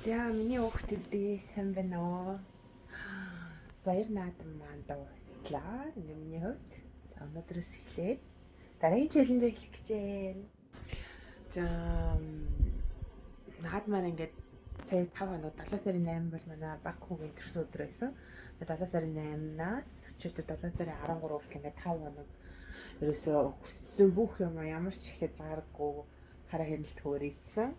За миний хүүхдүүдээ сайн байна уу? Баяр наадам маань дуслаа. Энэ миний хувьд өнөөдрөөс эхлээд дараагийн челленж эхлэх гэж байна. За наадмаар ингээд сая 5 хоног 7 сарын 8 бол манай баг хүүгийн төрсөн өдөр байсан. 7 сарын 8-наас өчигдөр 7 сарын 13 хүртэл ингээд 5 хоног ерөөсөө өссөн бүх юм ямар ч ихэд заарггүй хараа хяналт хөөрийдсэн.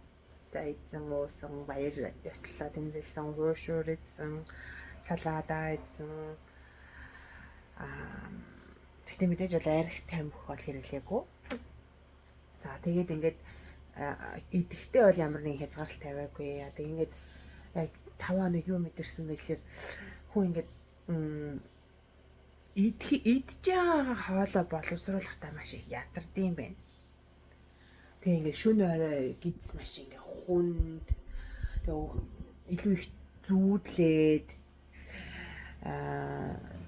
За эзэн уусан, баяр ёслолоо тэмдэглэсэн, хуушуур эзэн, салаадаа эзэн. Тэгтээ мэдээж бол арх тамхи бол хэрэглээгүй. За тэгээд ингээд идэхтэй бол ямар нэг хязгаарлалт тавиагүй. Тэг ингээд яг 5 хоног юу мэдэрсэн бэ гэхээр хүн ингээд идж байгаа хоолой боловсруулахдаа маш их ятардсан байна. Тэгээ ингээд шөнө орой гидс маш ингээ хүнд илүү их зүүдлээд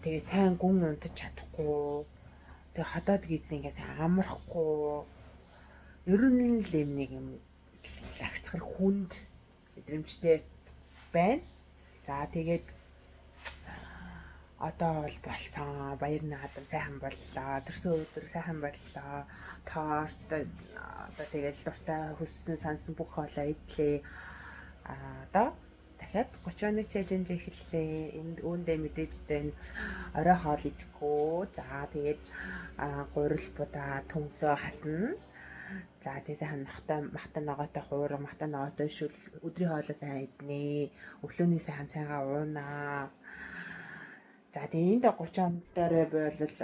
тэгээ сайн гүн унтаж чадахгүй тэгээ хотоод гидс ингээ сайн амархгүй ер нь л нэг юм лагсгар хүнд мэдрэмжтэй байна. За тэгээд одоо бол болсон. Баяр наадам сайхан боллоо. Төрсөн өдөр сайхан боллоо. Торт одоо тэгэл дуртай хүссэн сансан бүх хоолой идлээ. Одоо дахиад 31 челленж эхэллээ. Энд үүндээ мэдээж дээ орой хоол идэхгүй. За тэгээд гурил будаа төмсөө хасна. За тэгээ сайхан махтай ногоотой хуурга, махтай ногоотой шүл өдрийн хоолой сайн иднэ. Өглөөний сайхан цайгаа уунаа. За тэгээ энд 30 оноор бол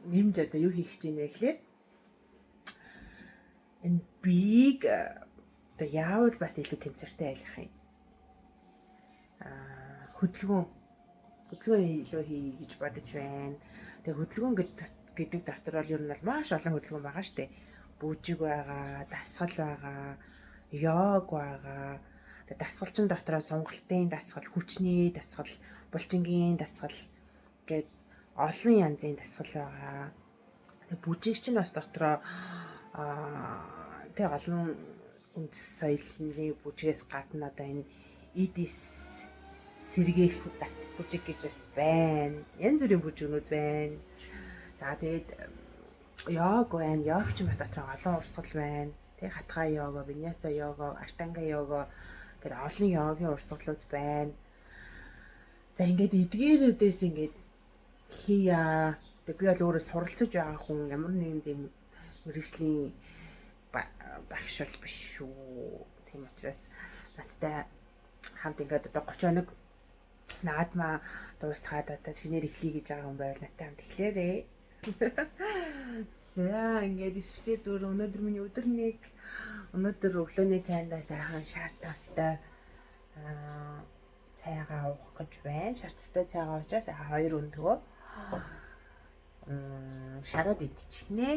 нэмж одоо юу хийх гэж байна вэ гэхээр энэ бийг одоо яавал бас илүү тэнцвэртэй айлах юм. Хөдөлгөөн илүү хий гэж бодож байна. Тэгээ хөдөлгөөн гэдэг дотор бол ер нь бол маш олон хөдөлгөөн байгаа шүү дээ. Бүжиг байгаа, дасгал байгаа, йог байгаа. Дасгалчин дотроо сунгалтын дасгал, хүчний дасгал, булчингийн дасгал гээд олон янзын дасгал байгаа. Бүжиг чинь бас дотроо тэг олон үндэс соёлын бүжгээс гадна одоо энэ эдис сэргээх бүжиг гэж бас байна. Янз бүрийн бүжигнүүд байна. За тэгээд йог байна. Йог чинь бас дотроо олон урсгал байна. Тэг хатгаа йога, виньяса йога, аштанга йога гэдэг олон йогийн урсгалууд байна. За ингээд эдгээрүүдээс ингээд хийя. Тэг би бол өөрөө суралцж байгаа хүн ямар нэгэн тийм мэргэжлийн багш бол биш шүү. Тийм учраас надтай хамт ингээд одоо 31 наадмаа дуусгаад одоо шинээр эхлэе гэж байгаа хүн байвал надтай хамт эхлээрэй. За ингээд ишвчээ дөр өнөөдөр миний өдөр нэг өнөөдөр өглөөний цайндаа сайхан шар тастай цайгаа уух гэж байна. Шарттай цайгаа уучаас 2 өндгөө шараад идчихнэ.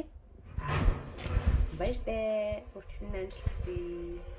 Баяртай. Бүгдийн амжилт хүсье.